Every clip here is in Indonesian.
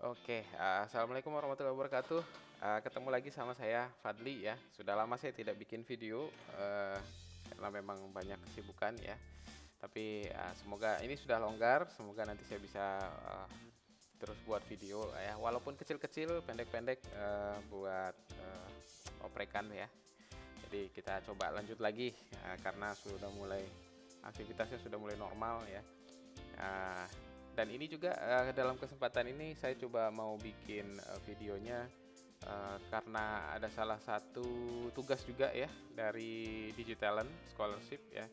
Oke, assalamualaikum warahmatullahi wabarakatuh. Ketemu lagi sama saya Fadli ya. Sudah lama saya tidak bikin video karena memang banyak kesibukan ya. Tapi semoga ini sudah longgar. Semoga nanti saya bisa terus buat video ya. Walaupun kecil-kecil, pendek-pendek buat oprekan ya. Jadi kita coba lanjut lagi karena sudah mulai aktivitasnya sudah mulai normal ya. Nah, dan ini juga dalam kesempatan ini saya coba mau bikin videonya karena ada salah satu tugas juga ya dari Digitalent Scholarship ya.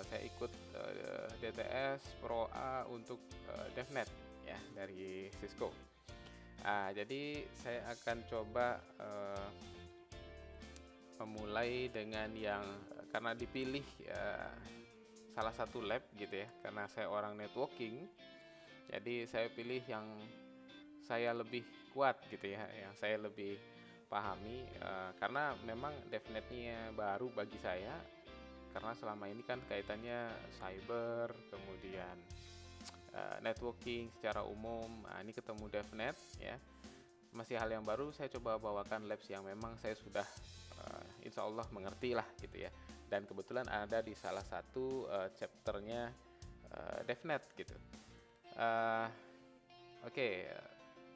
Saya ikut DTS Pro A untuk DevNet ya dari Cisco. Jadi saya akan coba memulai dengan yang karena dipilih salah satu lab gitu ya, karena saya orang networking, jadi saya pilih yang saya lebih kuat gitu ya, yang saya lebih pahami karena memang DevNet-nya baru bagi saya, karena selama ini kan kaitannya cyber, kemudian networking secara umum. Ini ketemu DevNet ya, masih hal yang baru. Saya coba bawakan labs yang memang saya sudah insya Allah mengerti lah gitu ya, dan kebetulan ada di salah satu chapternya DevNet gitu. uh, Oke,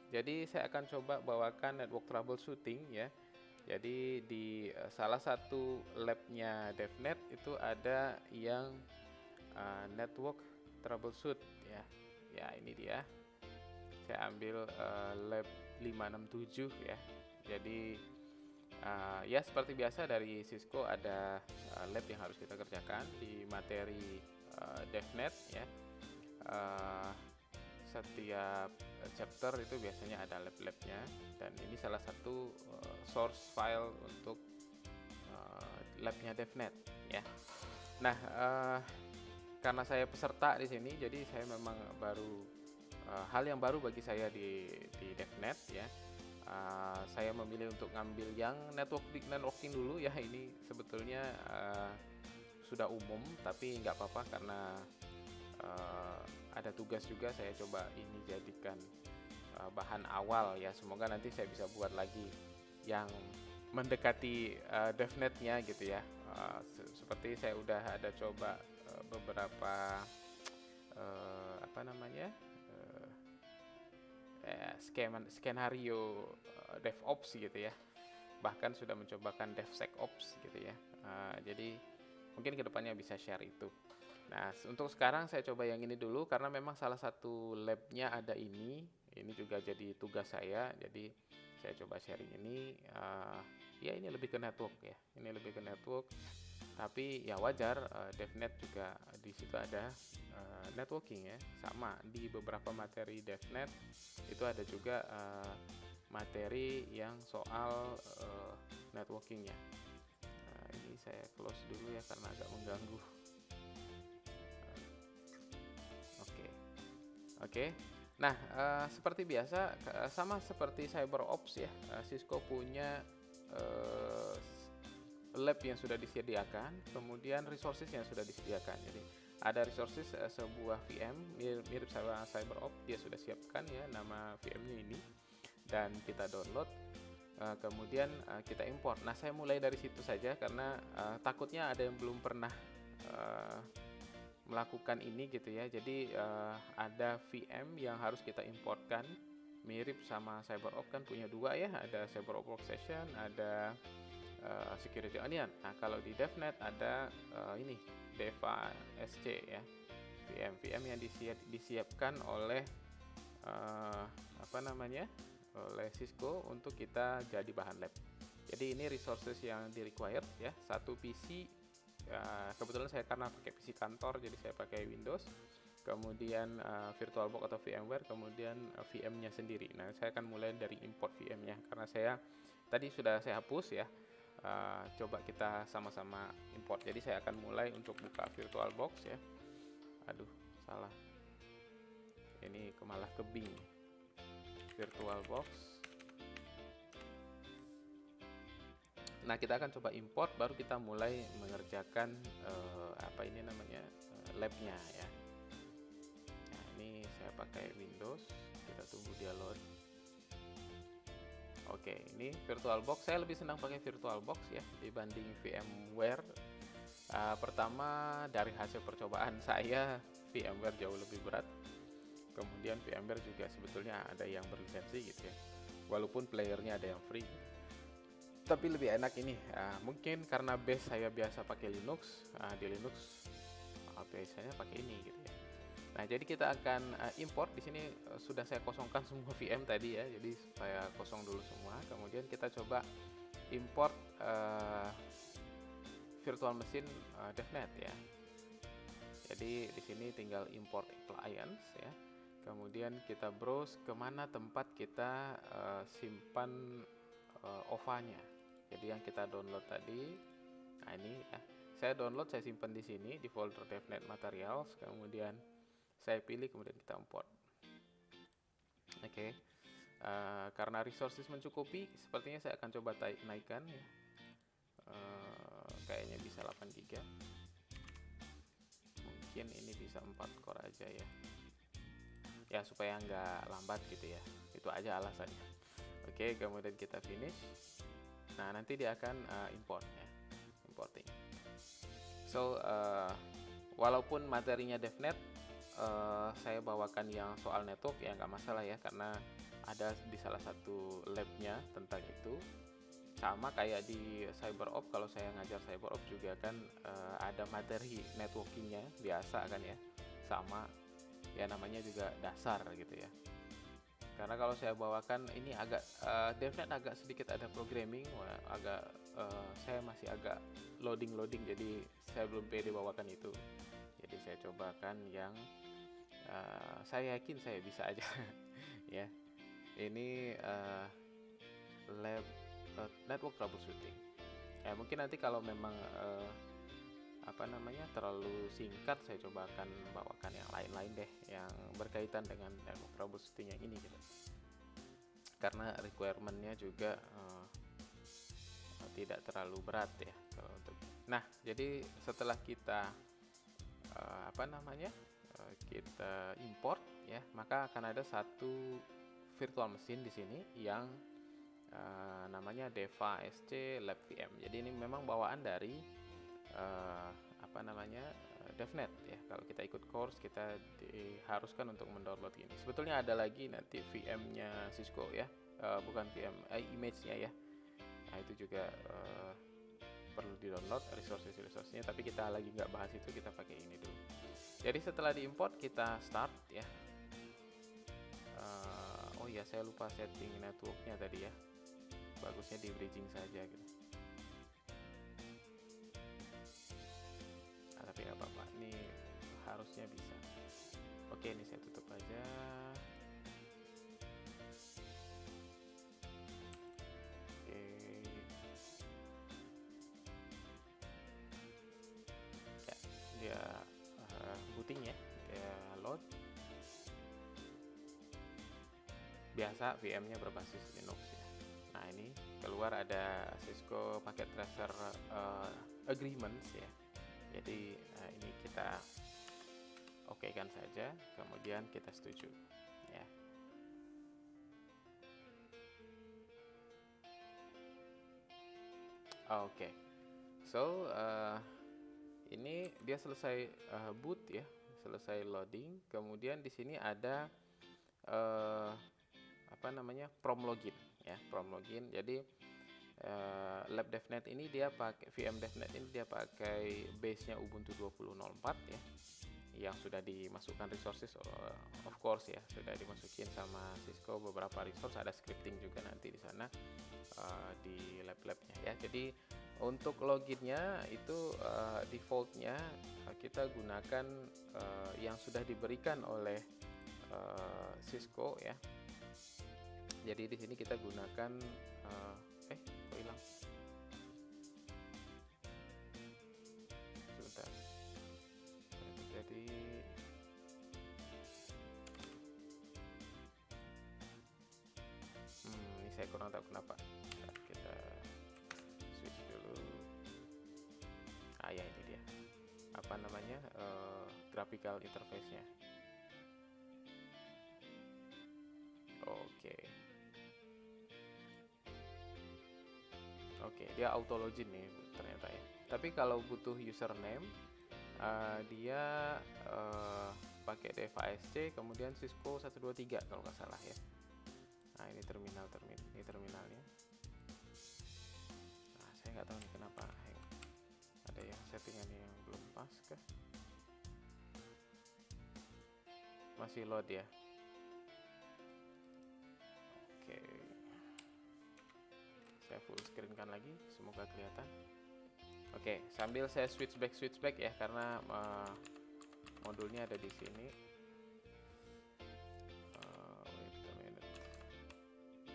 jadi saya akan coba bawakan network troubleshooting ya. Jadi di salah satu labnya DevNet itu ada yang network troubleshoot ya. Ya ini dia. Saya ambil lab 567 ya. Jadi ya seperti biasa dari Cisco ada lab yang harus kita kerjakan di materi DevNet ya. Uh, Setiap chapter itu biasanya ada lab-labnya, dan ini salah satu source file untuk labnya DevNet ya. Nah, karena saya peserta di sini, jadi saya memang baru hal yang baru bagi saya di DevNet ya. Saya memilih untuk ngambil yang networking dulu ya. Ini sebetulnya sudah umum, tapi nggak apa-apa karena ada tugas juga. Saya coba ini jadikan bahan awal ya. Semoga nanti saya bisa buat lagi yang mendekati DevNet-nya gitu ya. Seperti saya udah ada coba beberapa apa namanya skenario DevOps gitu ya. Bahkan sudah mencobakan DevSecOps gitu ya. Jadi mungkin kedepannya bisa share itu. Nah, untuk sekarang saya coba yang ini dulu karena memang salah satu labnya ada ini. Ini juga jadi tugas saya. Jadi saya coba sharing ini. Ya ini lebih ke network ya. Ini lebih ke network. Tapi ya wajar, DevNet juga di situ ada networking ya. Sama di beberapa materi DevNet itu ada juga materi yang soal networkingnya. Ini saya close dulu ya karena agak mengganggu. Oke. Nah, seperti biasa, sama seperti CyberOps ya, Cisco punya lab yang sudah disediakan, kemudian resources yang sudah disediakan. Jadi ada resources sebuah VM mirip sama CyberOps, dia sudah siapkan ya nama VM-nya ini, dan kita download. Kemudian kita import. Nah, saya mulai dari situ saja karena takutnya ada yang belum pernah melakukan ini gitu ya. Jadi ada VM yang harus kita importkan, mirip sama CyberOps kan punya dua ya, ada CyberOps Workstation, ada Security Onion. Nah, kalau di DevNet ada ini Deva SC ya, VM yang disiapkan oleh apa namanya, oleh Cisco untuk kita jadi bahan lab. Jadi ini resources yang di required ya, satu PC. Kebetulan saya karena pakai PC kantor, jadi saya pakai Windows, kemudian VirtualBox atau VMware, kemudian VM-nya sendiri. Nah, saya akan mulai dari import VM-nya karena saya tadi sudah saya hapus ya. Coba kita sama-sama import. Jadi saya akan mulai untuk buka VirtualBox ya. Aduh, salah. Ini malah ke Bing. VirtualBox. Nah, kita akan coba import, baru kita mulai mengerjakan apa ini namanya labnya ya. Nah, ini saya pakai Windows, kita tunggu dia load. Oke, ini VirtualBox. Saya lebih senang pakai VirtualBox ya dibanding VMware. Pertama, dari hasil percobaan saya, VMware jauh lebih berat. Kemudian VMware juga sebetulnya ada yang berlisensi gitu ya, walaupun playernya ada yang free, tapi lebih enak ini. Mungkin karena base saya biasa pakai Linux, di Linux biasanya pakai ini gitu ya. Nah, jadi kita akan import di sini. Sudah saya kosongkan semua VM tadi ya, jadi supaya kosong dulu semua. Kemudian kita coba import virtual machine DevNet ya. Jadi di sini tinggal import appliance ya. Kemudian kita browse kemana tempat kita simpan OVA-nya. Jadi yang kita download tadi, nah ini ya. Saya download, saya simpan di sini di folder DevNet Materials. Kemudian saya pilih, kemudian kita import. Oke. Karena resources mencukupi, sepertinya saya akan coba naikkan ya. Kayaknya bisa 8 GB. Mungkin ini bisa 4 core aja ya. Ya supaya nggak lambat gitu ya. Itu aja alasannya. Oke, kemudian kita finish. Nah, nanti dia akan import ya. Importing. So, walaupun materinya DevNet, saya bawakan yang soal network ya nggak masalah ya, karena ada di salah satu labnya tentang itu. Sama kayak di CyberOps, kalau saya ngajar CyberOps juga kan ada materi networkingnya biasa kan ya, sama ya, namanya juga dasar gitu ya. Karena kalau saya bawakan ini agak DevNet agak sedikit ada programming, saya masih agak loading, jadi saya belum pede bawakan itu. Jadi saya cobakan yang saya yakin saya bisa aja ya. Ini lab network troubleshooting. Ya mungkin nanti kalau memang terlalu singkat, saya coba akan bawakan yang lain-lain deh yang berkaitan dengan network troubleshooting yang ini gitu. Karena requirementnya juga tidak terlalu berat ya kalau untuk. Nah, jadi setelah kita kita import ya, maka akan ada satu virtual machine di sini yang namanya Deva SC Lab VM. Jadi ini memang bawaan dari DevNet ya. Kalau kita ikut course, kita diharuskan untuk mendownload ini. Sebetulnya ada lagi nanti VM-nya Cisco ya, bukan VM, image-nya ya. Nah itu juga perlu di-download resources-nya, tapi kita lagi nggak bahas itu, kita pakai ini dulu. Jadi setelah diimport, kita start ya. Oh ya, saya lupa setting networknya tadi ya. Bagusnya di bridging saja gitu. Nah, tapi nggak apa-apa, ini harusnya bisa. Oke, ini saya tutup aja. Oke. Ya, dia booting ya, dia load. Biasa VM-nya berbasis Linux ya. Nah, ini keluar ada Cisco Packet Tracer Agreements ya. Jadi ini kita okekan saja, kemudian kita setuju ya. Oke. So ini dia selesai boot ya, selesai loading. Kemudian di sini ada prom login ya, prom login. Jadi Lab DevNet ini dia pakai VM DevNet ini, dia pakai base-nya Ubuntu 20.04 ya, yang sudah dimasukkan resources of course ya, sudah dimasukin sama Cisco beberapa resource, ada scripting juga nanti di sana di lab-labnya ya. Jadi untuk loginnya itu defaultnya kita gunakan yang sudah diberikan oleh Cisco ya. Jadi di sini kita gunakan kok hilang? Sebentar. Jadi ini saya kurang tahu kenapa. Kita switch dulu. Ya ini dia. Graphical interface-nya. Oke. Oke, dia auto login nih ternyata ya. Tapi kalau butuh username, dia pakai DevASC kemudian Cisco 123 kalau nggak salah ya. Nah ini ini terminalnya. Nah saya nggak tahu nih kenapa hang. Ada yang settingannya yang belum pas kah? Masih load ya. Oke, saya full screen kan lagi, semoga kelihatan. Oke, sambil saya switch back ya karena modulnya ada di sini. Wait a minute.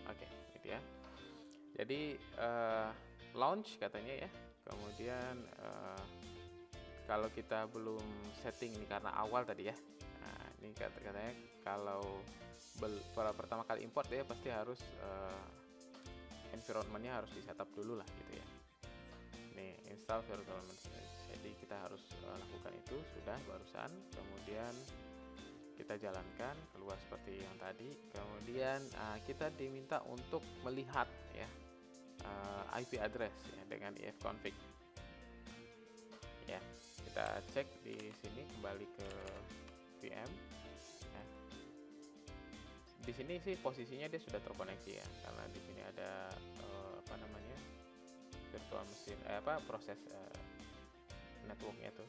Oke, ini dia. Jadi launch katanya ya. Kemudian kalau kita belum setting ini karena awal tadi ya. Nah, ini katanya kalau pertama kali import dia pasti harus environmentnya harus di setup dulu lah gitu ya. Nih install virtual machine. Jadi kita harus lakukan itu sudah barusan. Kemudian kita jalankan keluar seperti yang tadi. Kemudian kita diminta untuk melihat ya IP address ya dengan ifconfig. Ya, kita cek di sini kembali ke VM. Ya. Di sini sih posisinya dia sudah terkoneksi ya, karena di sini ada apa namanya virtual machine proses networknya tuh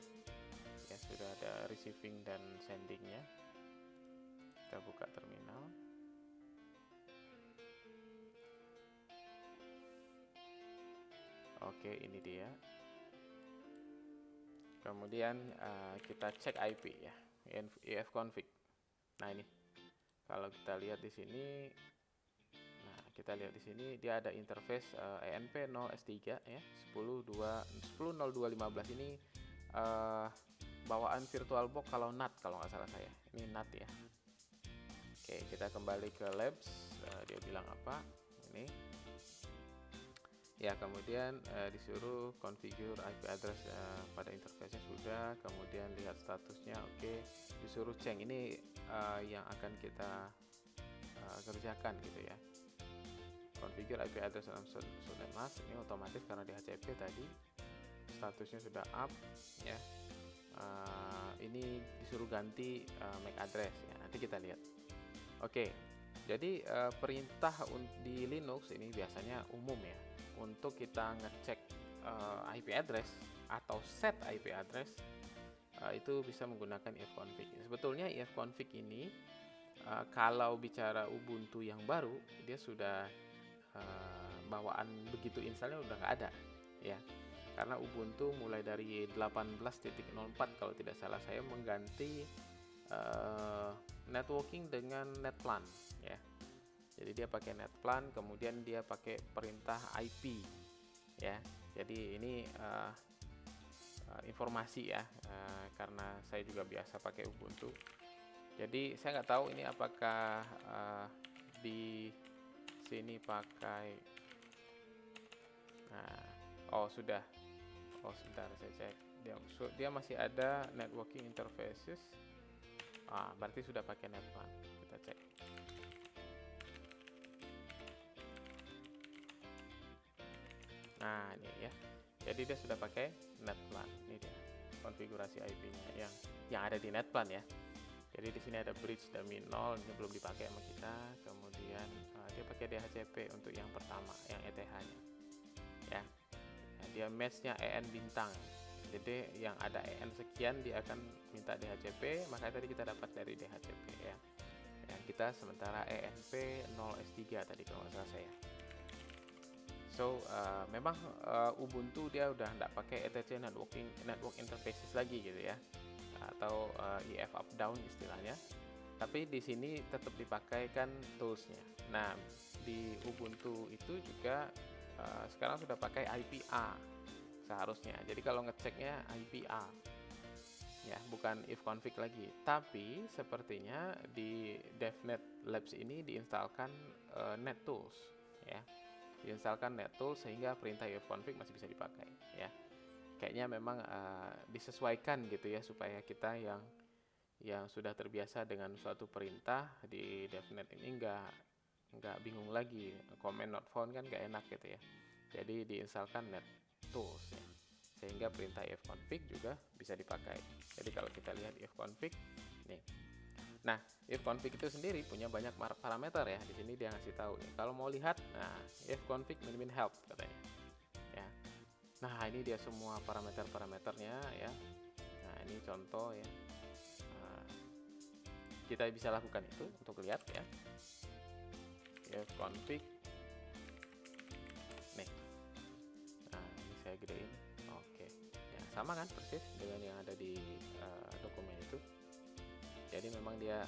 ya sudah ada receiving dan sendingnya. Kita buka terminal. Oke, ini dia. Kemudian kita cek IP ya, ifconfig. Nah ini, kalau kita lihat di sini, dia ada interface ENP 0S3 ya, 10.02.15 ini bawaan VirtualBox kalau NAT kalau nggak salah saya. Ini NAT ya. Oke, kita kembali ke labs. Dia bilang apa? Ini. Ya, kemudian disuruh configure IP address pada interface-nya sudah, kemudian lihat statusnya oke, disuruh change ini yang akan kita kerjakan gitu ya. Configure IP address dalam subnet mask ini otomatis karena di HCP tadi statusnya sudah up ya. Ini disuruh ganti MAC address ya, nanti kita lihat. Oke, jadi perintah di Linux ini biasanya umum ya. Untuk kita ngecek IP address atau set IP address itu bisa menggunakan ifconfig. Sebetulnya ifconfig ini kalau bicara Ubuntu yang baru dia sudah bawaan begitu installnya udah nggak ada ya, karena Ubuntu mulai dari 18.04 kalau tidak salah saya mengganti networking dengan netplan ya. Jadi dia pakai netplan, kemudian dia pakai perintah IP ya. Jadi ini informasi ya, karena saya juga biasa pakai Ubuntu. Jadi saya nggak tahu ini apakah di sini pakai. Nah, sudah. Sebentar saya cek. Dia masih ada networking interfaces. Berarti sudah pakai netplan. Kita cek. Nah, ini ya. Jadi dia sudah pakai netplan. Ini dia konfigurasi IP-nya yang ada di netplan ya. Jadi di sini ada bridge dummy 0, ini belum dipakai sama kita. Kemudian dia pakai DHCP untuk yang pertama, yang ETH-nya. Ya. Nah, dia match-nya EN bintang. Jadi yang ada EN sekian dia akan minta DHCP, makanya tadi kita dapat dari DHCP ya. Yang kita sementara ENP 0S3 tadi kalau nggak salah saya. So memang Ubuntu dia udah nggak pakai etc network interfaces lagi gitu ya, atau IF up down istilahnya. Tapi di sini tetap dipakai kan toolsnya. Nah di Ubuntu itu juga sekarang sudah pakai IPA seharusnya. Jadi kalau ngeceknya IPA ya, bukan ifconfig lagi. Tapi sepertinya di DevNet Labs ini diinstalkan NetTools ya. Diinstalkan NetTools sehingga perintah ifconfig masih bisa dipakai ya. Kayaknya memang disesuaikan gitu ya supaya kita yang sudah terbiasa dengan suatu perintah di DevNet ini nggak bingung lagi. Command not found kan nggak enak gitu ya. Jadi diinstalkan NetTools ya. Sehingga perintah ifconfig juga bisa dipakai. Jadi kalau kita lihat ifconfig nih. Nah, ifconfig itu sendiri punya banyak parameter ya. Di sini dia ngasih tahu nih. Kalau mau lihat, nah, ifconfig min help katanya. Ya. Nah, ini dia semua parameternya ya. Nah, ini contoh ya. Nah, kita bisa lakukan itu untuk lihat ya. Ifconfig. Nih. Nah, ini saya gedein. Oke. Ya, sama kan persis dengan yang ada di dokumen itu. Jadi memang dia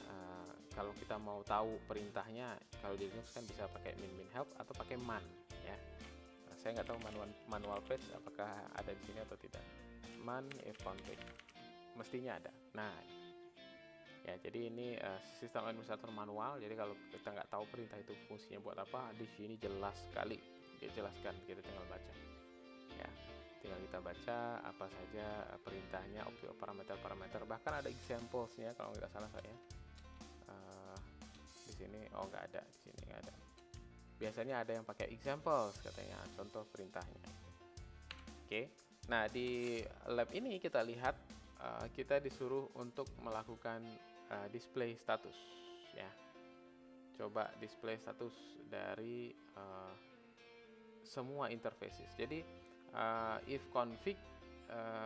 kalau kita mau tahu perintahnya, kalau di Linux kan bisa pakai min help atau pakai man ya. Nah, saya nggak tahu manual patch apakah ada di sini atau tidak. Man ifconfig mestinya ada. Nah ya, jadi ini sistem administrator manual. Jadi kalau kita nggak tahu perintah itu fungsinya buat apa, di sini jelas sekali dia jelaskan. Kita tinggal baca ya. Tinggal kita baca apa saja perintahnya, parameter, bahkan ada examplesnya kalau nggak salah saya. Di sini nggak ada, di sini nggak ada. Biasanya ada yang pakai examples katanya, contoh perintahnya. Oke, nah di lab ini kita lihat kita disuruh untuk melakukan display status ya. Coba display status dari semua interfaces. Jadi ifconfig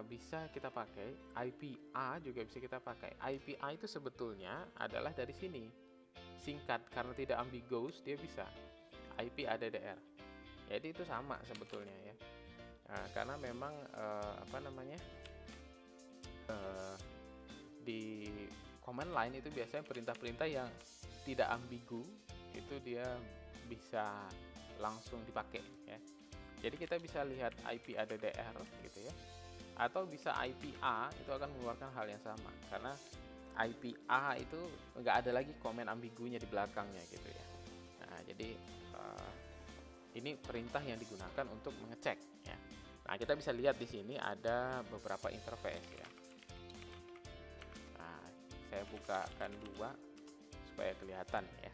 bisa kita pakai, IPA juga bisa kita pakai. IPA itu sebetulnya adalah dari sini, singkat karena tidak ambiguous, dia bisa IP ADDR. Jadi itu sama sebetulnya ya. Karena memang di command line itu biasanya perintah-perintah yang tidak ambigu itu dia bisa langsung dipakai ya. Jadi kita bisa lihat IP ADDR gitu ya, atau bisa IPA, itu akan mengeluarkan hal yang sama karena IPA itu nggak ada lagi komen ambigunya di belakangnya gitu ya. Nah jadi ini perintah yang digunakan untuk mengecek ya. Nah kita bisa lihat di sini ada beberapa interface ya. Nah saya bukakan dua supaya kelihatan ya.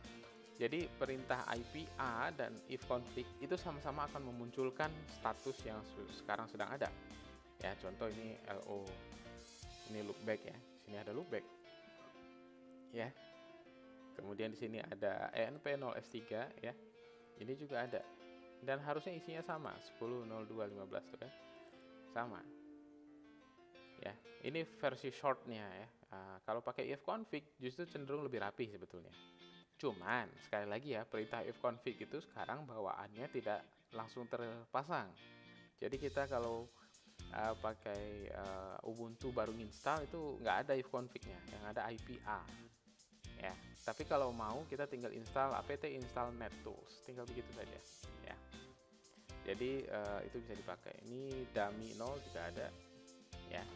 Jadi perintah IPA dan ifconfig itu sama-sama akan memunculkan status yang sekarang sedang ada. Ya, contoh ini LO. Ini loopback ya. Sini ada loopback. Ya. Kemudian di sini ada ENP0S3 ya. Ini juga ada. Dan harusnya isinya sama, 10.02.15 tuh kan. Sama. Ya, ini versi shortnya ya. Kalau pakai ifconfig justru cenderung lebih rapi sebetulnya. Cuman sekali lagi ya, perintah ifconfig itu sekarang bawaannya tidak langsung terpasang. Jadi kita kalau pakai Ubuntu baru install itu nggak ada ifconfignya, yang ada IPA. Ya, tapi kalau mau kita tinggal install apt install NetTools, tinggal begitu saja. Ya, jadi itu bisa dipakai. Ini dummy 0 juga ada. Ya,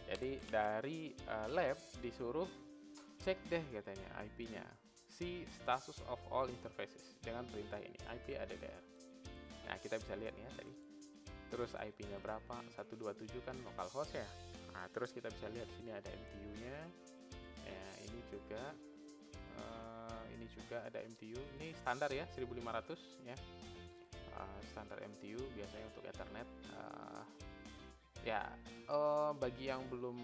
jadi dari lab disuruh cek deh katanya IP-nya. See status of all interfaces dengan perintah ini, IP ADDR. Nah, kita bisa lihat ya tadi. Terus IP-nya berapa? 127 kan localhost ya. Nah, terus kita bisa lihat sini ada MTU-nya. Ya, ini juga ada MTU. Ini standar ya, 1500 ya. Standar MTU biasanya untuk Ethernet. Bagi yang belum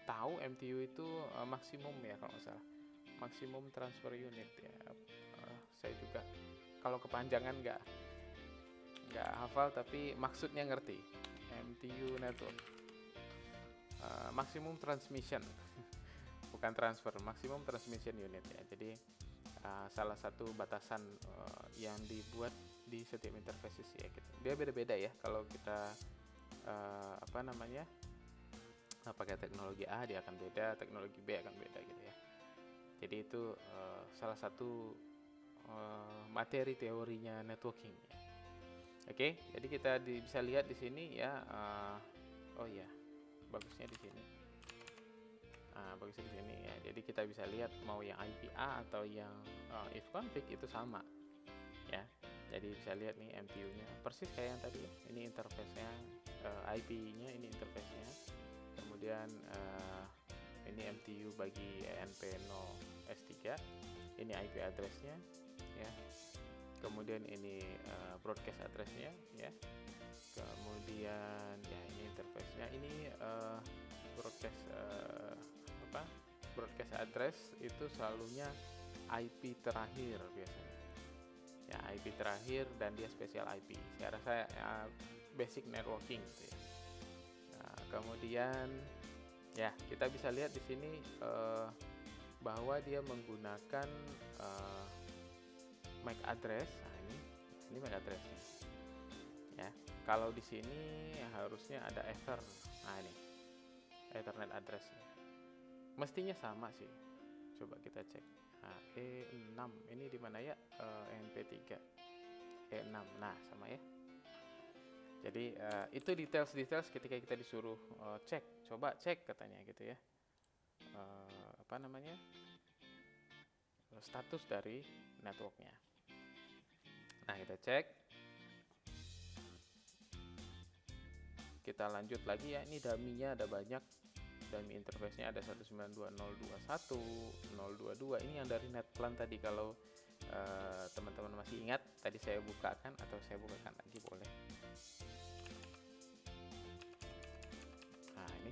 tahu, MTU itu maksimum ya kalau nggak salah, maksimum transfer unit ya. Saya juga kalau kepanjangan nggak hafal, tapi maksudnya ngerti. MTU network maksimum transmission bukan transfer, maksimum transmission unit ya. Jadi salah satu batasan yang dibuat di setiap interfaces ya gitu. Dia beda-beda ya, kalau kita pakai teknologi A dia akan beda, teknologi B akan beda gitu ya. Jadi itu salah satu materi teorinya networking ya. Oke, jadi kita bisa lihat di sini ya. Bagusnya di sini. Bagusnya di sini ya. Jadi kita bisa lihat mau yang IPA atau yang ifconfig itu sama ya. Jadi bisa lihat nih MTU-nya persis kayak yang tadi ya. Ini interface-nya, IP-nya ini interface-nya. Kemudian ini MTU bagi ENP0S3. Ini IP address-nya ya. kemudian ini broadcast address-nya ya, kemudian ya ini interface-nya, ini broadcast apa broadcast address itu selalunya IP terakhir biasanya ya, IP terakhir, dan dia spesial IP. Saya rasa basic networking gitu ya. Nah, kemudian ya kita bisa lihat di sini bahwa dia menggunakan MAC address. Nah, ini MAC addressnya ya. Kalau di sini harusnya ada Ether. Nah, ini Ethernet addressnya. Mestinya sama sih. Coba kita cek. Nah, E6 ini di mana ya? MP3 E6. Nah, sama ya. Jadi itu details ketika kita disuruh cek, coba cek katanya gitu ya. Apa namanya? Status dari networknya. Nah, kita cek. Kita lanjut lagi ya. Ini dummy-nya ada banyak. Dummy interface-nya ada 192.021, 022. Ini yang dari NetPlan tadi. Kalau teman-teman masih ingat, tadi saya bukakan atau saya bukakan lagi boleh. Nah, ini.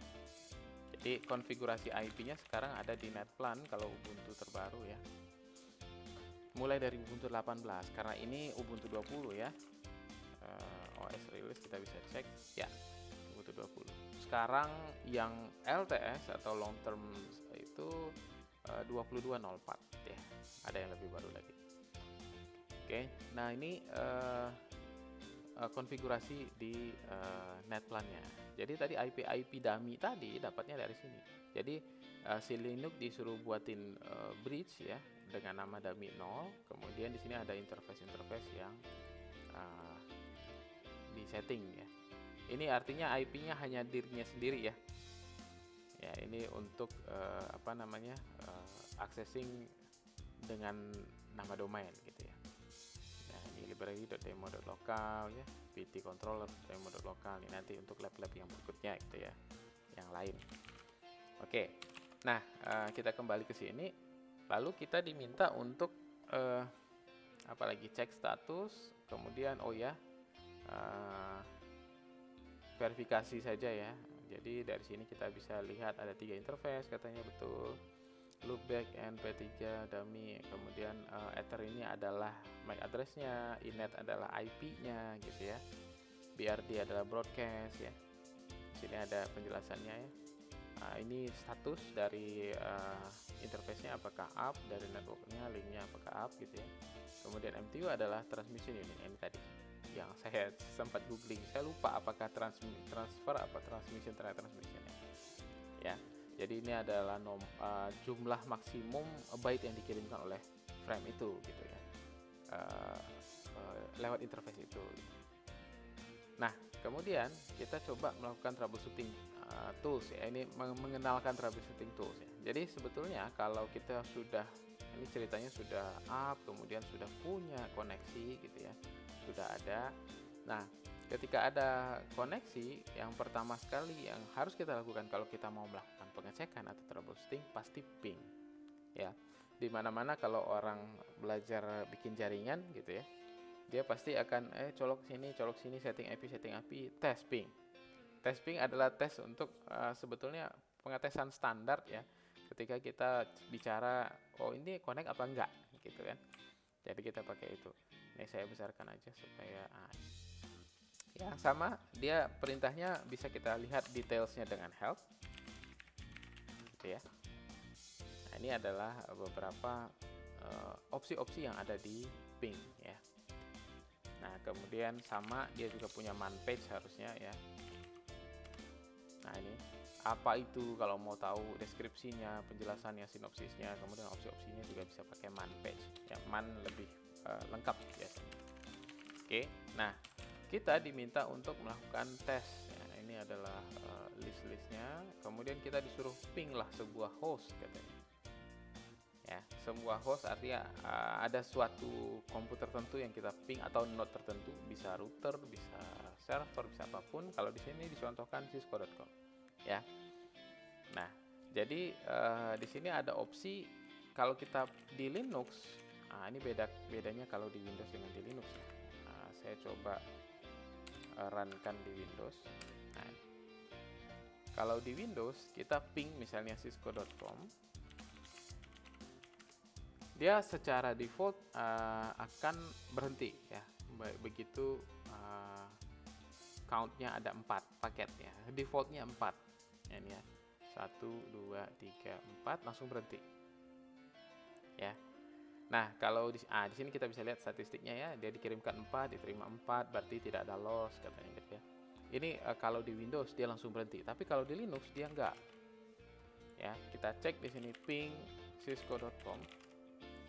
Jadi konfigurasi IP-nya sekarang ada di NetPlan kalau Ubuntu terbaru ya. Mulai dari Ubuntu 18, karena ini Ubuntu 20 ya. OS release kita bisa cek ya, Ubuntu 20. Sekarang yang LTS atau long term itu 22.04 ya. Ada yang lebih baru lagi. Oke, nah ini konfigurasi di NetPlan-nya. Jadi tadi IP dummy tadi dapatnya dari sini. Jadi si Linux disuruh buatin bridge ya dengan nama dummy 0. Kemudian di sini ada interface yang di setting ya. Ini artinya IP-nya hanya dirinya sendiri ya. Ya, ini untuk accessing dengan nama domain gitu ya. Nah, ini library.demo.local ya, pt controller.demo.local. Ini nanti untuk lab-lab yang berikutnya gitu ya, yang lain. Oke. Nah, kita kembali ke sini. Lalu kita diminta untuk apalagi cek status, kemudian verifikasi saja ya. Jadi dari sini kita bisa lihat ada 3 interface katanya, betul. Loopback NP3 dummy, kemudian Ether ini adalah MAC address-nya, Inet adalah IP-nya gitu ya. BRD adalah broadcast ya. Sini ada penjelasannya ya. Nah, ini status dari interface-nya apakah up, dari network-nya linknya apakah up gitu ya. Kemudian MTU adalah transmission unit ini tadi yang saya sempat googling, saya lupa apakah transfer apa transmission ya. Jadi ini adalah jumlah maksimum byte yang dikirimkan oleh frame itu gitu ya, lewat interface itu. Nah, kemudian kita coba melakukan troubleshooting tools ya. Ini mengenalkan troubleshooting tools ya. Jadi sebetulnya kalau kita sudah, ini ceritanya sudah up, kemudian sudah punya koneksi gitu ya, sudah ada. Nah, ketika ada koneksi, yang pertama sekali yang harus kita lakukan kalau kita mau melakukan pengecekan atau troubleshooting pasti ping ya. Di mana-mana kalau orang belajar bikin jaringan gitu ya, dia pasti akan colok sini, setting IP, tes ping. Tes ping adalah tes untuk sebetulnya pengetesan standar ya. Ketika kita bicara, oh ini connect apa enggak gitu kan. Jadi kita pakai itu. Ini saya besarkan aja supaya ya sama, dia perintahnya bisa kita lihat detailsnya dengan help gitu ya. Nah, ini adalah beberapa opsi-opsi yang ada di ping ya. Nah, kemudian sama dia juga punya man page harusnya ya. Nah, ini apa itu, kalau mau tahu deskripsinya, penjelasannya, sinopsisnya, kemudian opsi-opsinya juga bisa pakai man page ya. Man lebih lengkap biasanya. Oke, nah kita diminta untuk melakukan tes ya. Ini adalah list-listnya. Kemudian kita disuruh ping lah sebuah host katanya ya. Sebuah host artinya ada suatu komputer tertentu yang kita ping atau node tertentu, bisa router, bisa server, bisa apapun. Kalau di sini dicontohkan cisco.com ya. Nah, jadi di sini ada opsi kalau kita di Linux Nah, ini bedanya kalau di Windows dengan di Linux ya. Nah, saya coba runkan di Windows. Nah, kalau di Windows kita ping misalnya cisco.com, dia secara default akan berhenti ya. Begitu countnya ada 4 paket ya, defaultnya 4 ini ya, 1, 2, 3, 4 langsung berhenti ya. Nah, kalau di sini kita bisa lihat statistiknya ya, dia dikirimkan 4, diterima 4, berarti tidak ada loss katanya gitu ya. Ini kalau di Windows dia langsung berhenti, tapi kalau di Linux dia enggak. Ya, kita cek di sini ping cisco.com.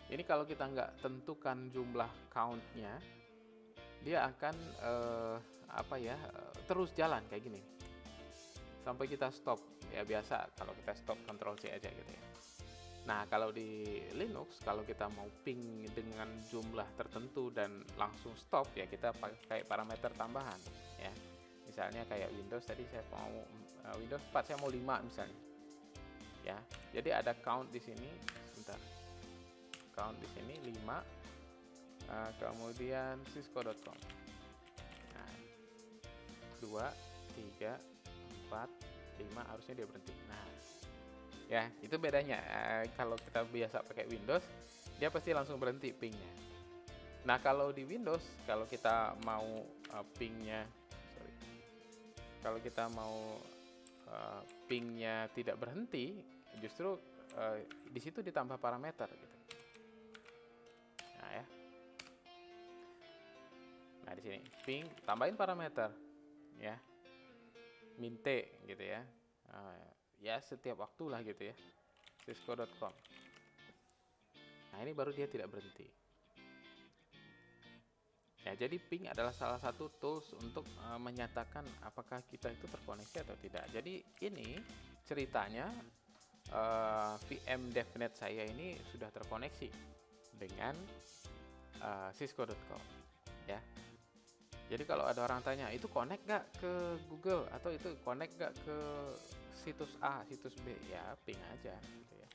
Ini kalau kita nggak tentukan jumlah countnya, dia akan terus jalan kayak gini sampai kita stop. Ya biasa kalau kita stop Ctrl C aja gitu ya. Nah, kalau di Linux, kalau kita mau ping dengan jumlah tertentu dan langsung stop, ya kita pakai parameter tambahan ya. Misalnya kayak Windows tadi saya mau Windows 4 saya mau 5 misalnya. Ya. Jadi ada count di sini, sebentar. Count di sini 5. Kemudian cisco.com. Nah, 2, 3, 4, 5 harusnya dia berhenti. Nah, ya itu bedanya. Kalau kita biasa pakai Windows, dia pasti langsung berhenti pingnya. Nah, kalau di Windows, kalau kita mau pingnya, kalau kita mau pingnya tidak berhenti, justru di situ ditambah parameter gitu. Nah ya, nah di sini ping tambahin parameter ya, minte gitu ya. Ya setiap waktu lah gitu ya, cisco.com. Nah ini baru dia tidak berhenti ya. Jadi ping adalah salah satu tools untuk menyatakan apakah kita itu terkoneksi atau tidak. Jadi ini ceritanya VM DevNet saya ini sudah terkoneksi dengan cisco.com ya. Jadi kalau ada orang tanya, itu connect gak ke Google atau itu connect gak ke situs A, situs B, ya ping aja gitu ya.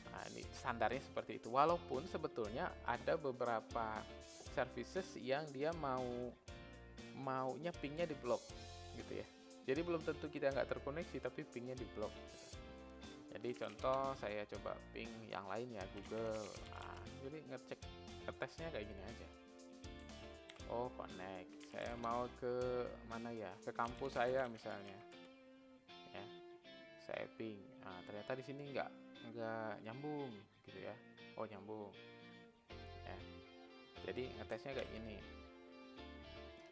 Nah, ini standarnya seperti itu. Walaupun sebetulnya ada beberapa services yang dia maunya pingnya di blok gitu ya. Jadi belum tentu kita nggak terkoneksi tapi pingnya di blok gitu. Jadi contoh saya coba ping yang lain ya, Google. Nah, jadi ngetesnya kayak gini aja. Oh, connect. Saya mau ke mana ya? Ke kampus saya misalnya. Ya. Saya ping. Nah, ternyata di sini nggak nyambung gitu ya. Oh, nyambung. Ya. Jadi ngetesnya kayak gini.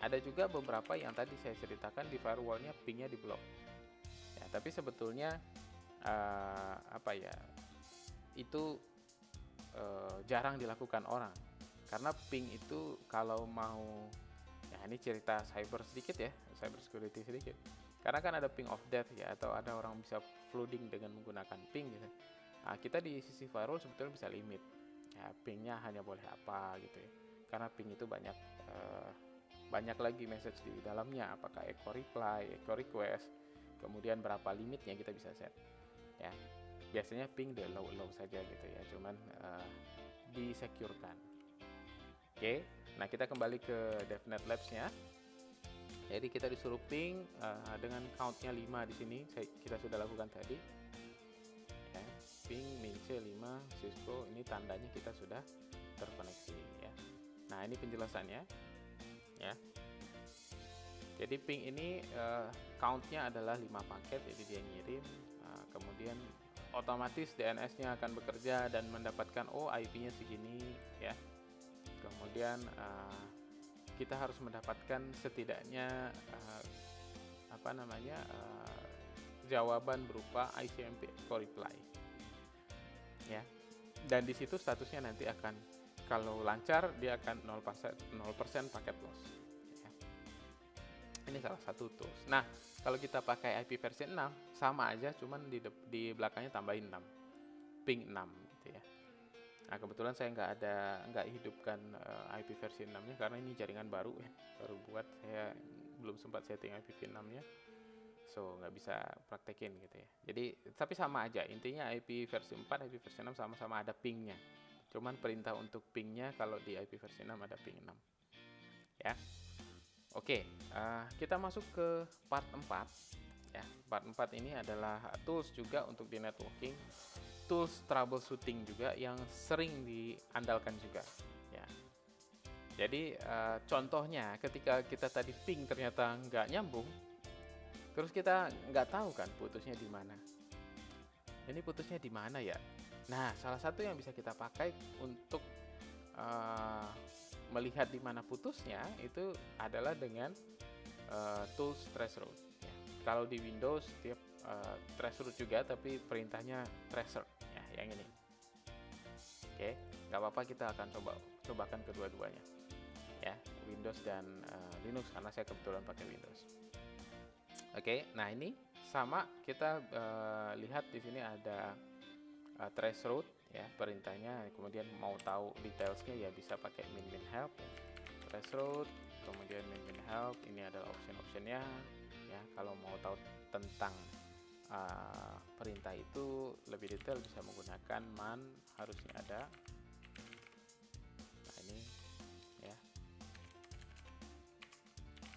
Ada juga beberapa yang tadi saya ceritakan di firewallnya pingnya di blok. Ya, tapi sebetulnya itu jarang dilakukan orang. Karena ping itu kalau mau, ya ini cerita cyber sedikit ya, cyber security sedikit. Karena kan ada ping of death ya, atau ada orang bisa flooding dengan menggunakan ping gitu. Nah, kita di sisi firewall sebetulnya bisa limit. Ya, pingnya hanya boleh apa gitu ya. Karena ping itu banyak lagi message di dalamnya, apakah echo reply, echo request, kemudian berapa limitnya kita bisa set. Ya, biasanya ping the low saja gitu ya, cuman disecurekan. Oke, nah kita kembali ke DevNet Labs-nya. Jadi kita disuruh ping dengan count-nya 5 di sini. Kita sudah lakukan tadi. Ya, ping mince 5 Cisco, ini tandanya kita sudah terkoneksi ya. Nah, ini penjelasannya ya. Jadi ping ini count-nya adalah 5 paket, jadi dia ngirim, kemudian otomatis DNS-nya akan bekerja dan mendapatkan IP-nya segini ya. Kemudian kita harus mendapatkan setidaknya jawaban berupa ICMP echo reply ya. Dan di situ statusnya nanti akan, kalau lancar dia akan 0% paket loss ya. Ini salah satu tools. Nah, kalau kita pakai IP versi 6 sama aja, cuman di belakangnya tambahin 6, ping 6 gitu ya. Nah, kebetulan saya nggak hidupkan IP versi 6-nya karena ini jaringan baru ya, baru buat, saya belum sempat setting IP 6-nya, so nggak bisa praktekin gitu ya. Jadi tapi sama aja intinya, IP versi 4, IP versi 6 sama-sama ada pingnya, Cuman perintah untuk pingnya kalau di IP versi 6 ada ping 6 ya. Oke, kita masuk ke part 4 ya. Part 4 ini adalah tools juga untuk di networking, tools troubleshooting juga yang sering diandalkan juga ya. Jadi contohnya ketika kita tadi ping ternyata nggak nyambung, terus kita nggak tahu kan putusnya di mana. Ini putusnya di mana ya? Nah, salah satu yang bisa kita pakai untuk melihat di mana putusnya itu adalah dengan tools traceroute. Ya. Kalau di Windows dia traceroute juga, tapi perintahnya tracer ya, yang ini. Oke, nggak apa-apa, kita akan cobakan kedua-duanya ya, Windows dan Linux karena saya kebetulan pakai Windows. Oke, nah ini sama kita lihat di sini ada traceroute ya perintahnya. Kemudian mau tahu detailsnya ya bisa pakai min help ya. Traceroute, kemudian min help, ini adalah option-optionnya ya. Kalau mau tahu tentang perintah itu lebih detail bisa menggunakan man, harusnya ada. Nah ini ya.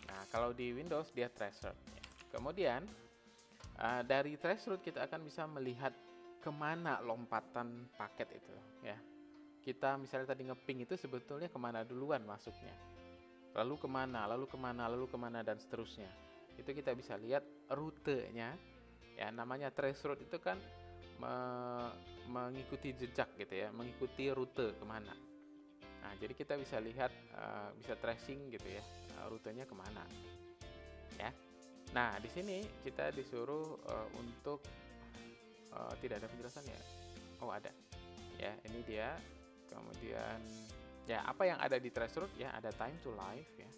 Nah kalau di Windows dia tracer ya. Kemudian dari traceroute kita akan bisa melihat kemana lompatan paket itu ya. Kita misalnya tadi ngeping itu sebetulnya kemana duluan masuknya, lalu kemana dan seterusnya. Itu kita bisa lihat rutenya ya. Namanya traceroute itu kan mengikuti jejak gitu ya, mengikuti rute kemana. Nah jadi kita bisa lihat, bisa tracing gitu ya, rutenya kemana ya. Nah di sini kita disuruh untuk tidak ada penjelasannya. Oh ada ya, ini dia. Kemudian ya apa yang ada di traceroute ya, ada time to live ya.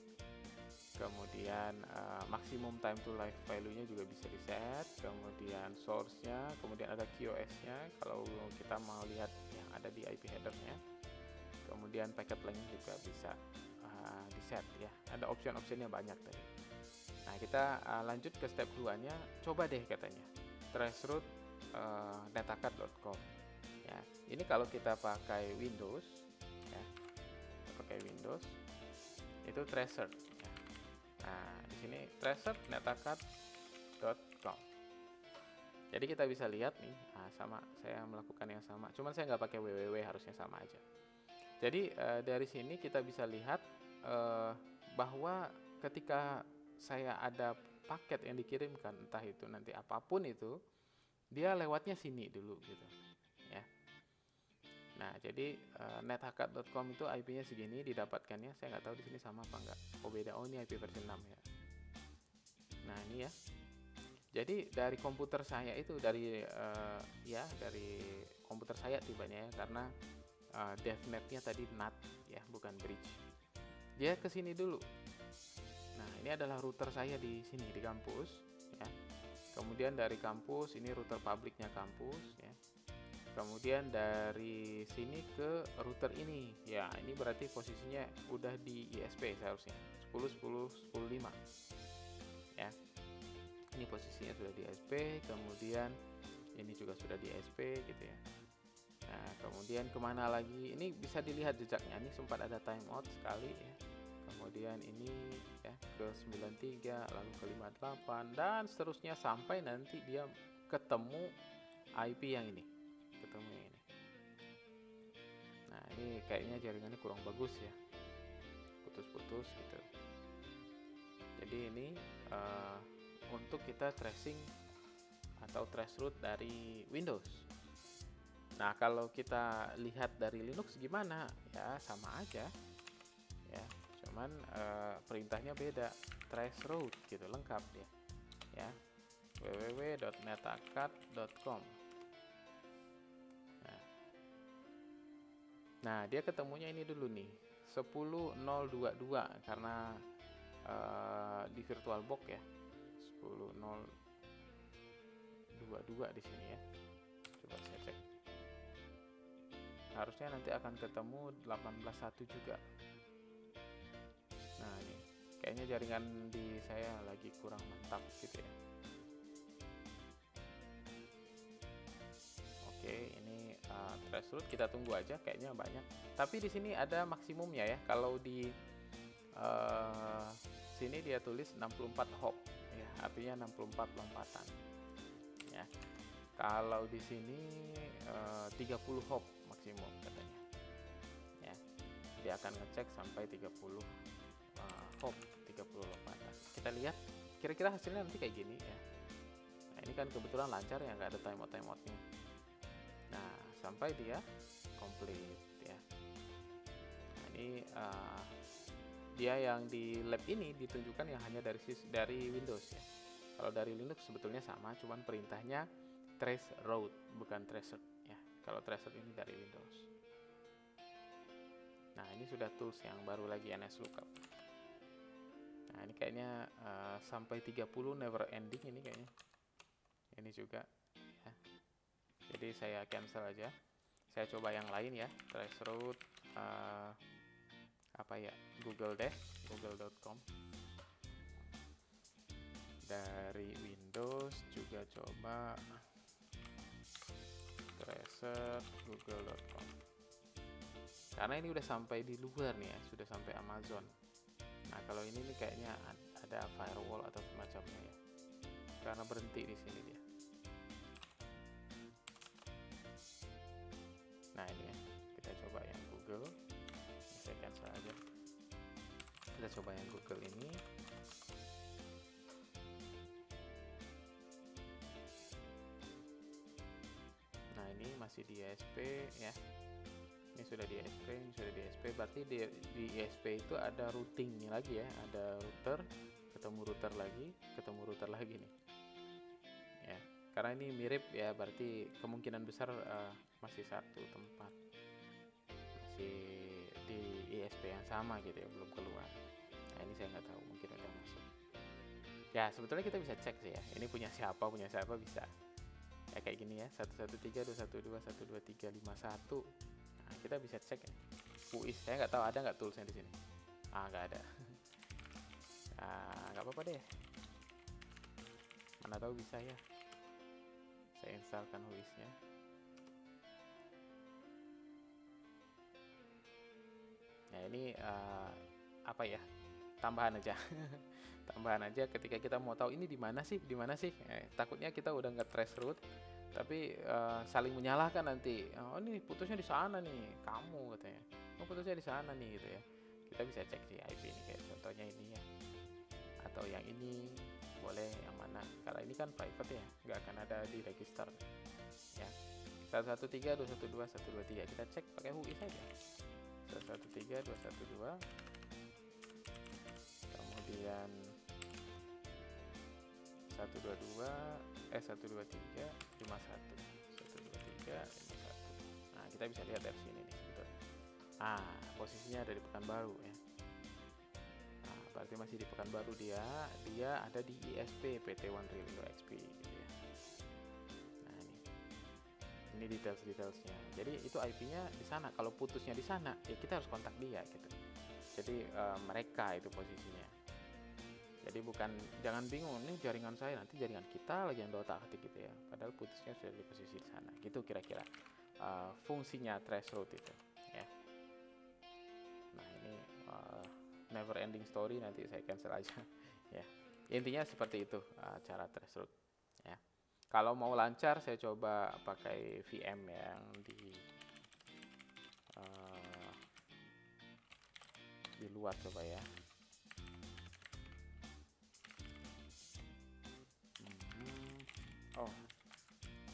Kemudian maksimum time to live value-nya juga bisa di set. Kemudian source-nya, kemudian ada QoS-nya kalau kita mau lihat yang ada di IP header-nya. Kemudian packet length juga bisa di set ya. Ada option-optionnya banyak tadi. Nah kita lanjut ke step 2-nya. Coba deh katanya traceroute netacad.com ya. Ini kalau kita pakai Windows ya, kita pakai Windows itu tracer ya. Nah di sini tracer netacad.com. Jadi kita bisa lihat nih, sama saya melakukan yang sama, cuman saya nggak pakai www, harusnya sama aja. Jadi dari sini kita bisa lihat bahwa ketika saya ada paket yang dikirimkan, entah itu nanti apapun itu, dia lewatnya sini dulu gitu ya. Nah jadi netacad.com itu IP-nya segini didapatkannya. Saya nggak tahu di sini sama apa enggak. Oh beda, oh ini IP versi 6 ya. Nah ini ya. Jadi dari komputer saya itu dari komputer saya tibanya ya, karena devnet-nya tadi NAT ya, bukan bridge. Dia ke sini dulu. Nah ini adalah router saya di sini di kampus ya. Kemudian dari kampus ini router publiknya kampus ya. Kemudian dari sini ke router ini ya, ini berarti posisinya udah di ISP seharusnya 10.10.10.5 ya. Ini posisinya sudah di ISP, kemudian ini juga sudah di ISP gitu ya. Nah kemudian kemana lagi, ini bisa dilihat jejaknya. Ini sempat ada timeout sekali ya. Kemudian ini ya ke 93, lalu ke 58 dan seterusnya sampai nanti dia ketemu IP yang ini, ketemu yang ini. Nah ini kayaknya jaringannya kurang bagus ya, putus-putus gitu. Jadi ini untuk kita tracing atau traceroute dari Windows. Nah kalau kita lihat dari Linux gimana ya, sama aja ya, cuman perintahnya beda, traceroute gitu, lengkap dia ya, www.netacad.com. Nah dia ketemunya ini dulu nih 10.022 karena di VirtualBox ya, 10.022 di sini ya. Coba saya cek. Harusnya nanti akan ketemu 18.1 juga. Nah ini kayaknya jaringan di saya lagi kurang mantap gitu ya. Oke, ini threshold, kita tunggu aja, kayaknya banyak. Tapi di sini ada maksimumnya ya. Kalau di sini dia tulis 64 hop ya, artinya 64 lompatan ya. Kalau di sini 30 hop maksimum katanya ya. Dia akan ngecek sampai 30 hop, 30 lompatan. Kita lihat kira-kira hasilnya nanti kayak gini ya. Nah, ini kan kebetulan lancar ya, nggak ada timeout-timeoutnya. Nah, sampai dia complete ya. Nah, ini dia yang di lab ini ditunjukkan yang hanya dari Windows ya. Kalau dari Linux sebetulnya sama, cuman perintahnya trace route bukan tracer ya. Kalau tracer ini dari Windows. Nah, ini sudah tools yang baru lagi, NSLOOKUP. Nah, ini kayaknya sampai 30 never ending ini kayaknya. Ini juga ya. Jadi saya cancel aja. Saya coba yang lain ya, traceroute apa ya, Google deh, google.com. Dari Windows juga coba tracer google.com. Karena ini udah sampai di luar nih ya, sudah sampai Amazon. Nah, kalau ini nih kayaknya ada firewall atau semacamnya ya. Karena berhenti di sini dia. Nah, ini ya. Kita coba yang Google. Saya cancel aja. Kita coba yang Google ini. Nah, ini masih di ESP ya. Ini sudah di ESP, ini sudah di ESP. Berarti di ESP itu ada routingnya lagi ya. Ada router, ketemu router lagi, ketemu router lagi nih. Ya, karena ini mirip ya, berarti kemungkinan besar masih satu tempat, masih di ISP yang sama gitu ya, belum keluar. Nah, ini saya nggak tahu, mungkin udah masuk. Ya, sebetulnya kita bisa cek sih ya, ini punya siapa bisa. Ya kayak gini ya, 113.212.123.51. Nah, kita bisa cek ya. UIS, saya nggak tahu ada nggak toolsnya di sini. Nggak ada. Nggak apa-apa deh. Mana tahu bisa ya. Saya instalkan UIS-nya. Nah, ini apa ya? Tambahan aja. Tambahan aja ketika kita mau tahu ini di mana sih? Takutnya kita udah nggak trace route, tapi saling menyalahkan nanti. Oh, ini putusnya di sana nih, kamu katanya. Oh, putusnya di sana nih gitu ya. Kita bisa cek di IP ini, kayak contohnya ini ya. Atau yang ini boleh yang mana? Kalau ini kan private ya, nggak akan ada di register ya. 113.212.123 kita cek pakai UI saja. 113.212, kemudian 123.51. 123.51. Nah, kita bisa lihat dari sini nih sebetulnya. Posisinya ada di Pekanbaru ya. Nah, berarti masih di Pekanbaru dia ada di ISP PT One Real Indo XP gitu ya. Nah, ini detailsnya. Jadi itu IP-nya di sana. Kalau putusnya di sana, ya kita harus kontak dia gitu. Jadi mereka itu posisinya. Jadi jangan bingung, ini jaringan saya, nanti jaringan kita lagi yang otak-atik gitu ya. Padahal putusnya sudah di posisi di sana. Gitu kira-kira fungsinya traceroute itu ya. Nah, ini never ending story, nanti saya cancel aja ya. Intinya seperti itu cara traceroute ya. Kalau mau lancar saya coba pakai VM yang di luar coba ya.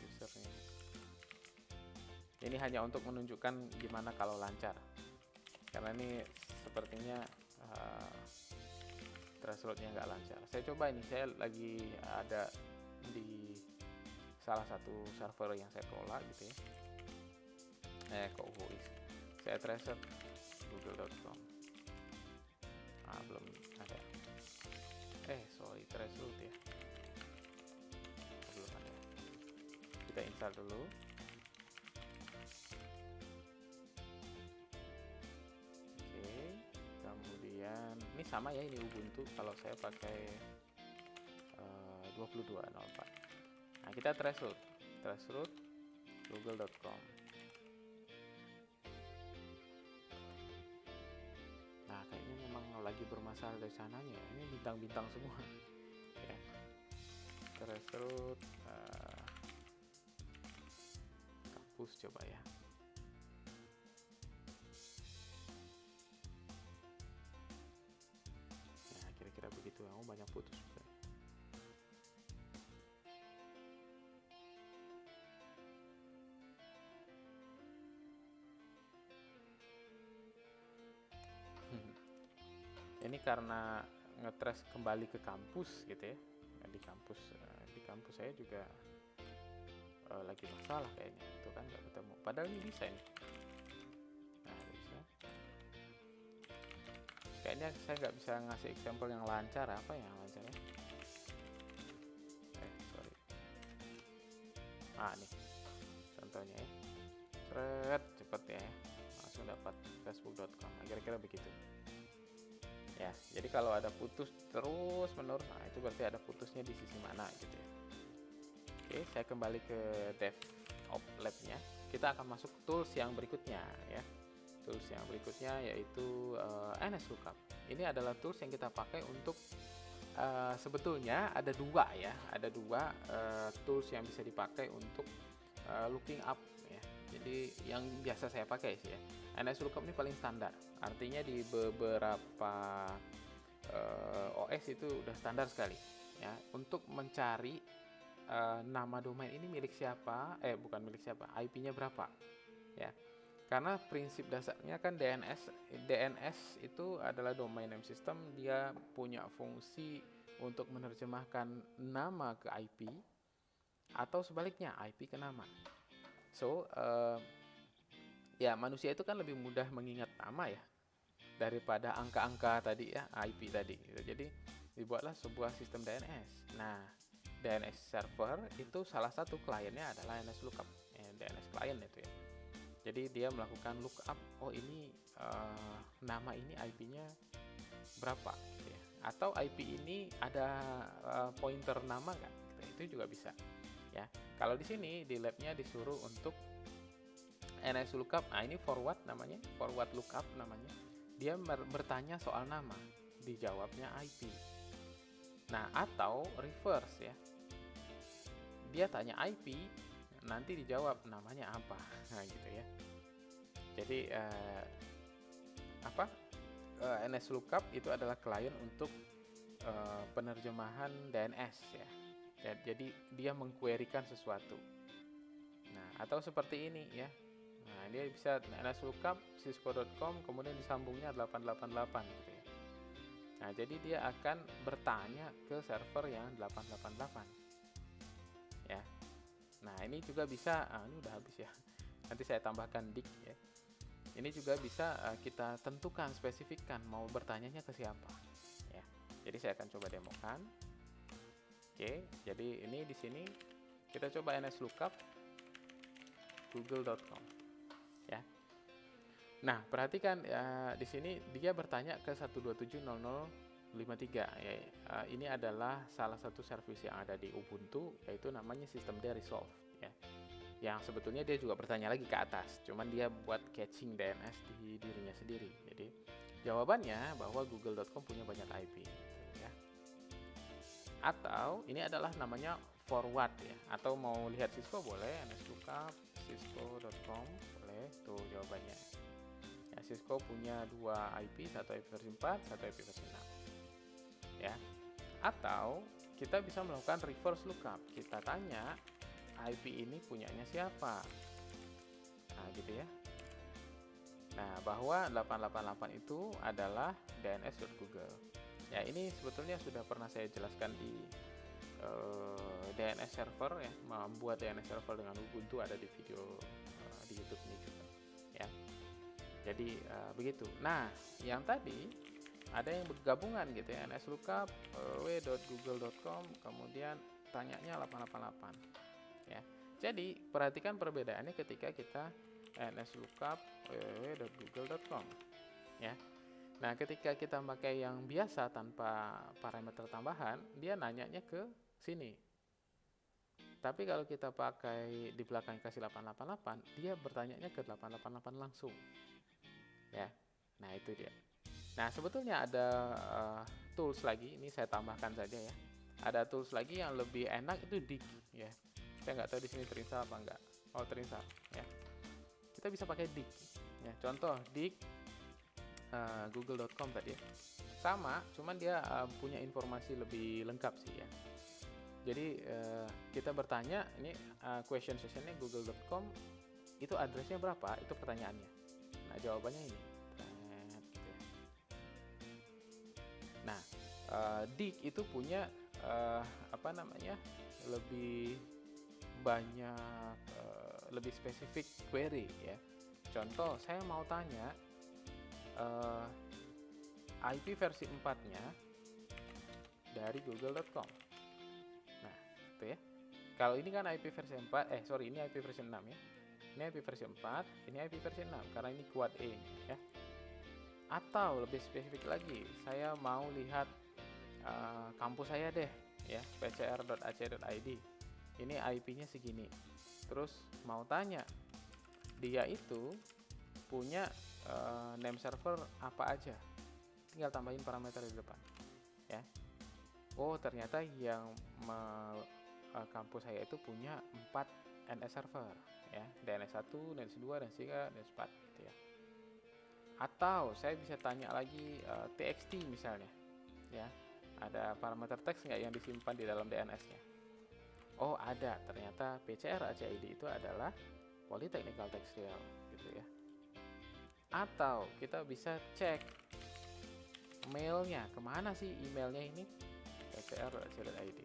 Usernya ini hanya untuk menunjukkan gimana kalau lancar, karena ini sepertinya thresholdnya nggak lancar. Saya coba ini, saya lagi ada di salah satu server yang saya kelola gitu ya. Kok UIS saya tracer google.com, belum ada. Threshold ya, belum ada. Kita install dulu. Oke, kemudian ini sama ya, ini Ubuntu. Kalau saya pakai 22.04. Nah, kita threshold google.com. bermasalah dari sananya. Ini bintang-bintang semua. Ya. Grassroots kampus coba ya. Nah, kira-kira begitu. Oh, banyak putus juga. Ini karena ngetres kembali ke kampus gitu ya. Di kampus saya juga lagi masalah kayaknya. Itu kan nggak ketemu. Padahal ini bisa ini. Nah, bisa. Kayaknya saya nggak bisa ngasih example yang lancar. Apa yang lancar ya? Sorry. Nih contohnya ya. Cepet ya. Langsung dapat facebook.com. Kira-kira begitu. Ya, jadi kalau ada putus terus menerus, nah itu berarti ada putusnya di sisi mana gitu ya. Oke, saya kembali ke DevOps Lab-nya. Kita akan masuk tools yang berikutnya ya. Tools yang berikutnya yaitu NSLOOKUP. Ini adalah tools yang kita pakai untuk sebetulnya ada dua ya. Ada dua tools yang bisa dipakai untuk looking up ya. Jadi yang biasa saya pakai sih ya. NSLOOKUP ini paling standar. Artinya di beberapa OS itu udah standar sekali ya untuk mencari nama domain ini milik siapa, bukan milik siapa, IP-nya berapa ya. Karena prinsip dasarnya kan DNS itu adalah domain name system, dia punya fungsi untuk menerjemahkan nama ke IP atau sebaliknya IP ke nama. So ya manusia itu kan lebih mudah mengingat nama ya daripada angka-angka tadi ya, IP tadi gitu. Jadi dibuatlah sebuah sistem DNS. Nah, DNS server itu salah satu kliennya adalah NSLOOKUP, DNS client itu ya. Jadi dia melakukan lookup, oh ini nama ini IP-nya berapa gitu ya. Atau IP ini ada pointer nama nggak? Gitu. Itu juga bisa ya. Kalau di sini di labnya disuruh untuk NSLOOKUP, nah ini forward namanya, forward lookup namanya. Dia bertanya soal nama, dijawabnya IP. Nah, atau reverse ya. Dia tanya IP, nanti dijawab namanya apa. Nah, gitu ya. Jadi NSLOOKUP itu adalah klien untuk penerjemahan DNS ya. Jadi dia mengquerykan sesuatu. Nah, atau seperti ini ya. Nah, dia bisa NSLOOKUP cisco.com kemudian disambungnya 888 gitu ya. Nah, jadi dia akan bertanya ke server yang 888. Ya. Nah, ini juga bisa ini udah habis ya. Nanti saya tambahkan dik ya. Ini juga bisa kita tentukan, spesifikkan mau bertanyanya ke siapa. Ya. Jadi saya akan coba demokan. Oke, jadi ini di sini kita coba NSLOOKUP google.com. Ya. Nah, perhatikan di sini dia bertanya ke 127.00.53 ya. Ini adalah salah satu service yang ada di Ubuntu, yaitu namanya systemd resolve ya. Yang sebetulnya dia juga bertanya lagi ke atas, cuman dia buat catching DNS di dirinya sendiri. Jadi jawabannya bahwa google.com punya banyak IP ya. Atau ini adalah namanya forward ya, atau mau lihat Cisco boleh NSLOOKUP cisco.com boleh, tuh jawabannya ya. Cisco punya 2 IP, satu IP versi 4, satu IP versi 6 ya. Atau kita bisa melakukan reverse lookup, kita tanya IP ini punyanya siapa, nah gitu ya. Nah, bahwa 888 itu adalah dns.google ya. Ini sebetulnya sudah pernah saya jelaskan di DNS server ya, membuat DNS server dengan Ubuntu, ada di video di YouTube ini juga ya. Jadi begitu. Nah, yang tadi ada yang bergabungan gitu ya, NSLOOKUP w.google.com kemudian tanyanya 888 ya. Jadi perhatikan perbedaannya ketika kita NSLOOKUP w.google.com ya. Nah, ketika kita pakai yang biasa tanpa parameter tambahan, dia nanyanya ke sini. Tapi kalau kita pakai di belakang kasih 888, dia bertanyanya ke 888 langsung. Ya. Nah, itu dia. Nah, sebetulnya ada tools lagi, ini saya tambahkan saja ya. Ada tools lagi yang lebih enak itu Digg ya. Saya nggak tahu di sini terinstall apa enggak. Oh, terinstall ya. Kita bisa pakai Digg. Ya, contoh Digg google.com tadi ya. Sama, cuman dia punya informasi lebih lengkap sih ya. Jadi kita bertanya, ini question sessionnya google.com, itu addressnya berapa? Itu pertanyaannya. Nah, jawabannya ini. Gitu ya. Nah, Digg itu punya apa namanya, lebih banyak, lebih spesifik query ya. Contoh, saya mau tanya IP versi 4-nya dari google.com. Nah, itu ya. Kalau ini kan IP versi 4, ini IP versi 6 ya. Ini IP versi 4, ini IP versi 6 karena ini Quad E ya. Atau lebih spesifik lagi, saya mau lihat kampus saya deh ya, pcr.ac.id. Ini IP-nya segini. Terus mau tanya, dia itu punya name server apa aja, tinggal tambahin parameter di depan ya. Oh, ternyata yang kampus saya itu punya 4 NS server ya, DNS1, DNS2, DNS3, DNS4 gitu ya. Atau saya bisa tanya lagi TXT misalnya ya, ada parameter teks nggak yang disimpan di dalam DNS-nya. Oh, ada, ternyata PCR.ac.id itu adalah Polytechnical Textile gitu ya. Atau kita bisa cek mailnya, kemana sih emailnya ini, pcr.ac.id,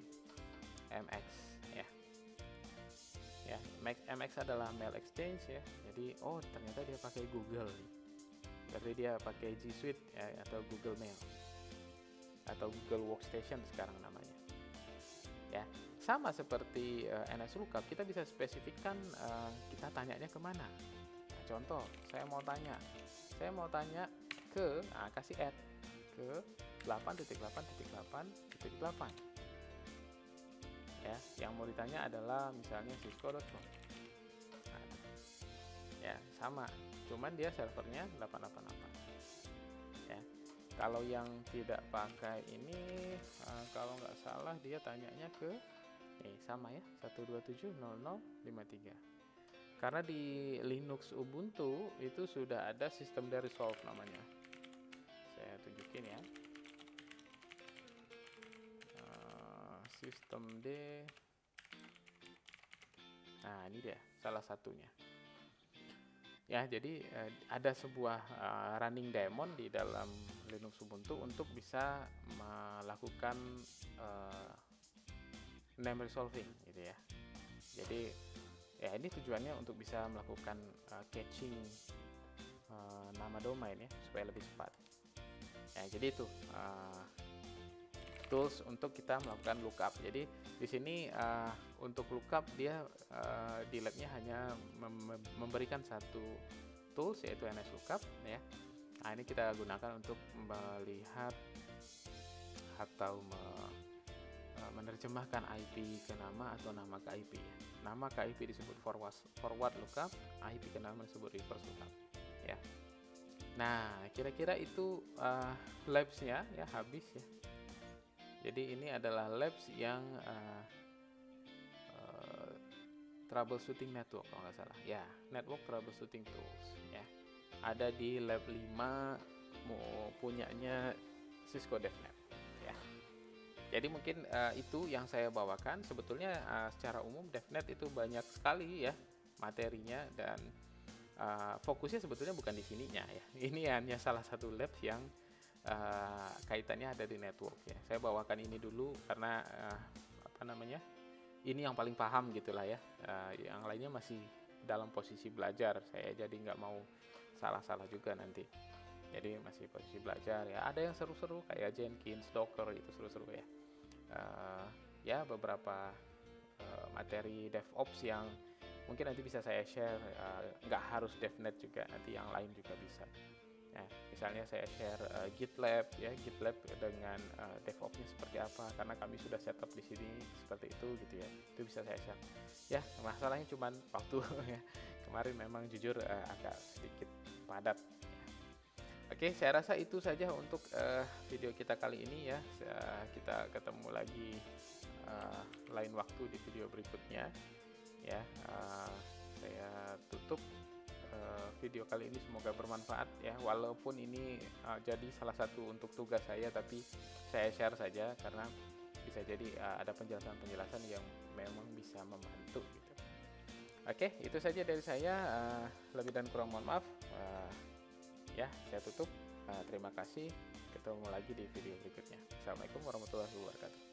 MX ya. Ya, MX adalah mail exchange ya. Jadi, oh ternyata dia pakai Google nih. Berarti dia pakai G Suite ya, atau Google Mail atau Google Workstation sekarang namanya. Ya, sama seperti NSLookup, kita bisa spesifikkan kita tanyanya kemana. Nah, contoh, saya mau tanya ke, kasih add ke 8.8.8.8 ya, yang mau ditanya adalah misalnya cisco.com. Nah, ya sama, cuman dia servernya 888 ya. Kalau yang tidak pakai ini, kalau nggak salah dia tanyanya ke sama ya, 127.00.53. Karena di Linux Ubuntu itu sudah ada sistem resolve namanya. Saya tunjukin ya. Sistem D. Nah, ini dia salah satunya. Ya, jadi ada sebuah running daemon di dalam Linux Ubuntu untuk bisa melakukan name resolving gitu ya. Jadi ya ini tujuannya untuk bisa melakukan caching nama domain ya, supaya lebih cepat. Ya, jadi itu tools untuk kita melakukan lookup. Jadi di sini untuk lookup dia di labnya hanya memberikan satu tools, yaitu NSLookup ya. Nah, ini kita gunakan untuk melihat atau menerjemahkan IP ke nama atau nama ke IP ya. Nama ke IP disebut forward lookup, IP ke nama disebut reverse lookup ya. Nah, kira-kira itu labs-nya ya habis ya. Jadi ini adalah labs yang troubleshooting network kalau nggak salah ya, network troubleshooting tools ya. Ada di lab 5 punyanya Cisco DevNet ya. Jadi mungkin itu yang saya bawakan. Sebetulnya secara umum DevNet itu banyak sekali ya materinya, dan fokusnya sebetulnya bukan di sininya ya. Ini hanya salah satu lab yang kaitannya ada di network ya. Saya bawakan ini dulu karena ini yang paling paham gitulah ya. Yang lainnya masih dalam posisi belajar. Saya jadi nggak mau salah-salah juga nanti. Jadi masih posisi belajar ya. Ada yang seru-seru kayak Jenkins, Docker, itu seru-seru ya. Ya beberapa materi DevOps yang mungkin nanti bisa saya share. Nggak harus DevNet juga, nanti yang lain juga bisa. Nah, misalnya saya share GitLab ya, GitLab dengan DevOps-nya seperti apa, karena kami sudah setup di sini seperti itu gitu ya. Itu bisa saya share. Ya, masalahnya cuma waktu ya. Kemarin memang jujur agak sedikit padat. Ya. Oke, saya rasa itu saja untuk video kita kali ini ya. Kita ketemu lagi lain waktu di video berikutnya ya. Saya tutup video kali ini, semoga bermanfaat ya. Walaupun ini jadi salah satu untuk tugas saya, tapi saya share saja karena bisa jadi ada penjelasan-penjelasan yang memang bisa membantu gitu. Oke, itu saja dari saya. Lebih dan kurang mohon maaf. Ya, saya tutup. Terima kasih. Ketemu lagi di video berikutnya. Assalamualaikum warahmatullahi wabarakatuh.